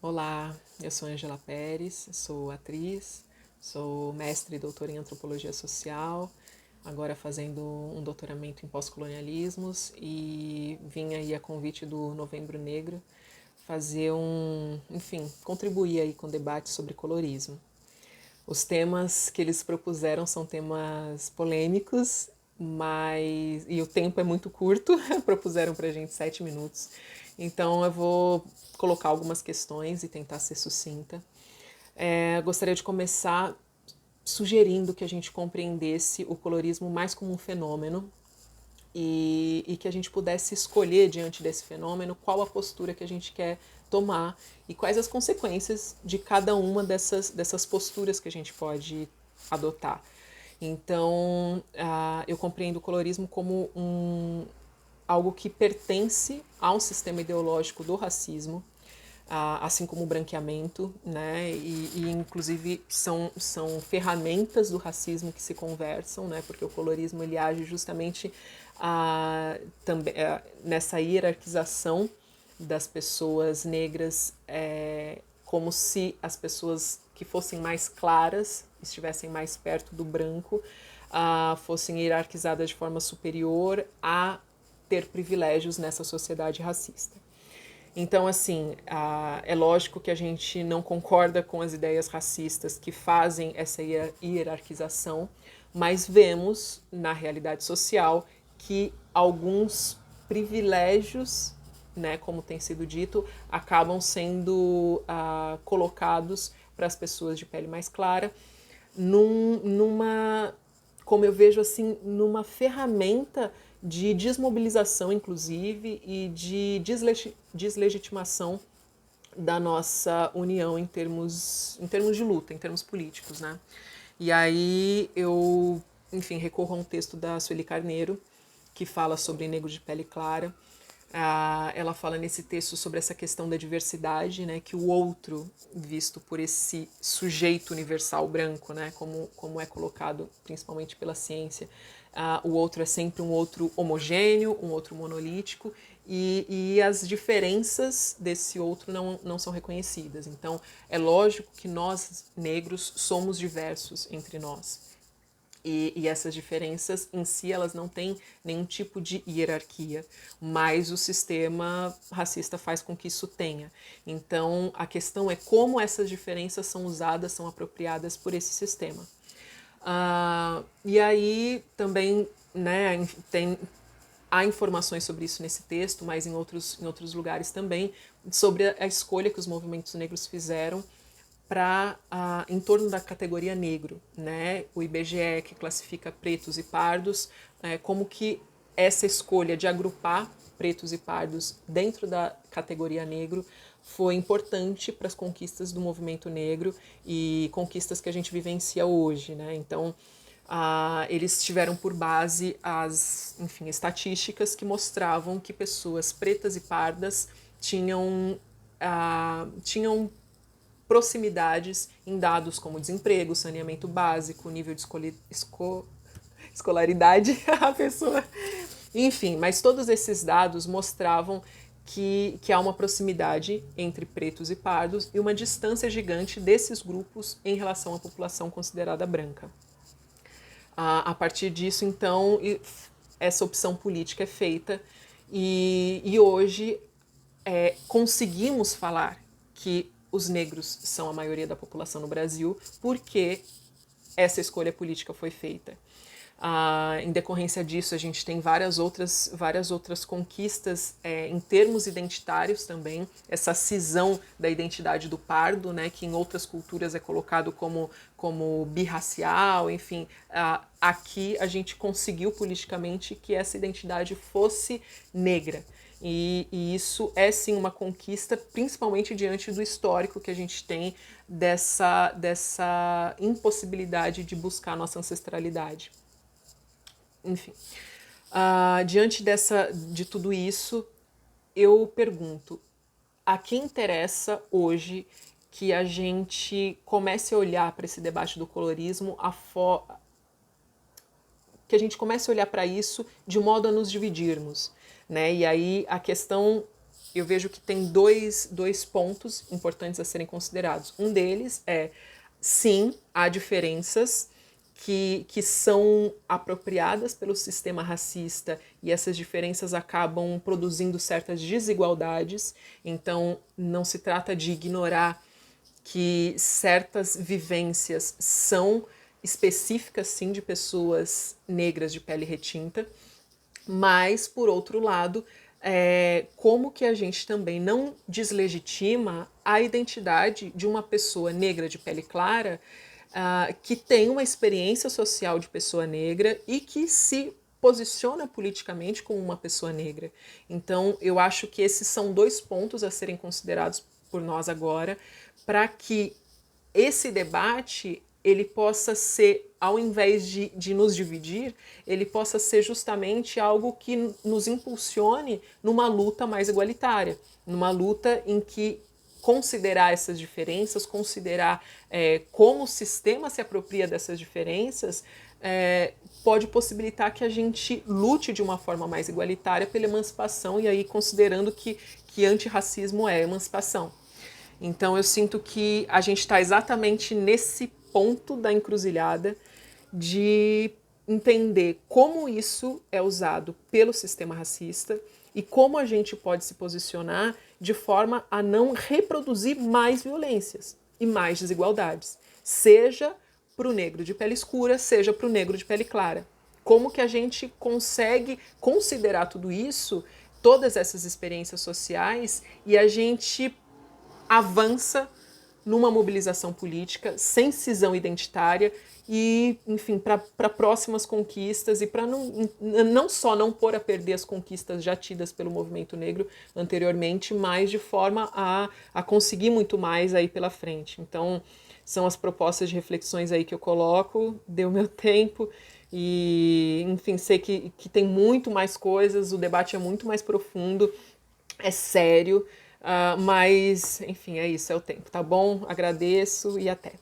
Olá, eu sou Angela Pérez, sou atriz, sou mestre e doutora em antropologia social, agora fazendo um doutoramento em pós-colonialismos e vim aí a convite do Novembro Negro fazer contribuir aí com o debate sobre colorismo. Os temas que eles propuseram são temas polêmicos, e o tempo é muito curto, propuseram pra gente 7 minutos. Então eu vou colocar algumas questões e tentar ser sucinta. Gostaria de começar sugerindo que a gente compreendesse o colorismo mais como um fenômeno e que a gente pudesse escolher diante desse fenômeno qual a postura que a gente quer tomar e quais as consequências de cada uma dessas posturas que a gente pode adotar. Então, eu compreendo o colorismo como algo que pertence ao sistema ideológico do racismo, assim como o branqueamento, né? E inclusive são ferramentas do racismo que se conversam, né? Porque o colorismo ele age justamente também, nessa hierarquização das pessoas negras, como se as pessoas que fossem mais claras estivessem mais perto do branco, fossem hierarquizadas de forma superior a ter privilégios nessa sociedade racista. Então, assim, é lógico que a gente não concorda com as ideias racistas que fazem essa hierarquização, mas vemos na realidade social que alguns privilégios, né, como tem sido dito, acabam sendo colocados para as pessoas de pele mais clara, como eu vejo assim, numa ferramenta de desmobilização, inclusive, e de deslegitimação da nossa união em termos de luta, em termos políticos, né? E aí eu, enfim, recorro a um texto da Sueli Carneiro, que fala sobre negro de pele clara. Ela fala nesse texto sobre essa questão da diversidade, né, que o outro, visto por esse sujeito universal branco, né, como é colocado principalmente pela ciência, o outro é sempre um outro homogêneo, um outro monolítico, e as diferenças desse outro não são reconhecidas. Então, é lógico que nós, negros, somos diversos entre nós. E essas diferenças em si elas não têm nenhum tipo de hierarquia, mas o sistema racista faz com que isso tenha. Então a questão é como essas diferenças são usadas, são apropriadas por esse sistema. E aí também, né, há informações sobre isso nesse texto, mas em outros lugares também, sobre a escolha que os movimentos negros fizeram em torno da categoria negro, né? O IBGE que classifica pretos e pardos, como que essa escolha de agrupar pretos e pardos dentro da categoria negro foi importante para as conquistas do movimento negro e conquistas que a gente vivencia hoje, né? Então, eles tiveram por base as, enfim, estatísticas que mostravam que pessoas pretas e pardas tinham proximidades em dados como desemprego, saneamento básico, nível de escolaridade, a pessoa. Enfim, mas todos esses dados mostravam que há uma proximidade entre pretos e pardos e uma distância gigante desses grupos em relação à população considerada branca. A partir disso, então, essa opção política é feita e hoje conseguimos falar que os negros são a maioria da população no Brasil porque essa escolha política foi feita. Em decorrência disso, a gente tem várias outras conquistas em termos identitários também, essa cisão da identidade do pardo, né, que em outras culturas é colocado como birracial, enfim. Aqui a gente conseguiu politicamente que essa identidade fosse negra. E isso é sim uma conquista, principalmente diante do histórico que a gente tem dessa impossibilidade de buscar nossa ancestralidade. Enfim, diante de tudo isso, eu pergunto, a quem interessa hoje que a gente comece a olhar para esse debate do colorismo, que a gente comece a olhar para isso de modo a nos dividirmos, né? E aí a questão eu vejo que tem dois pontos importantes a serem considerados. Um deles é, sim, há diferenças que são apropriadas pelo sistema racista e essas diferenças acabam produzindo certas desigualdades. Então, não se trata de ignorar que certas vivências são específicas, sim, de pessoas negras de pele retinta, mas, por outro lado, como que a gente também não deslegitima a identidade de uma pessoa negra de pele clara que tem uma experiência social de pessoa negra e que se posiciona politicamente como uma pessoa negra. Então, eu acho que esses são dois pontos a serem considerados por nós agora, para que esse debate ele possa ser, ao invés de nos dividir, ele possa ser justamente algo que nos impulsione numa luta mais igualitária, numa luta em que considerar essas diferenças, considerar como o sistema se apropria dessas diferenças, pode possibilitar que a gente lute de uma forma mais igualitária pela emancipação, e aí considerando que antirracismo é emancipação. Então eu sinto que a gente está exatamente nesse ponto da encruzilhada de entender como isso é usado pelo sistema racista e como a gente pode se posicionar de forma a não reproduzir mais violências e mais desigualdades, seja para o negro de pele escura, seja para o negro de pele clara. Como que a gente consegue considerar tudo isso, todas essas experiências sociais, e a gente avança numa mobilização política sem cisão identitária e, enfim, para próximas conquistas e para não só não pôr a perder as conquistas já tidas pelo movimento negro anteriormente, mas de forma a conseguir muito mais aí pela frente. Então, são as propostas de reflexões aí que eu coloco, deu meu tempo e, enfim, sei que tem muito mais coisas, o debate é muito mais profundo, é sério, mas, enfim, é isso, é o tempo, tá bom? Agradeço e até.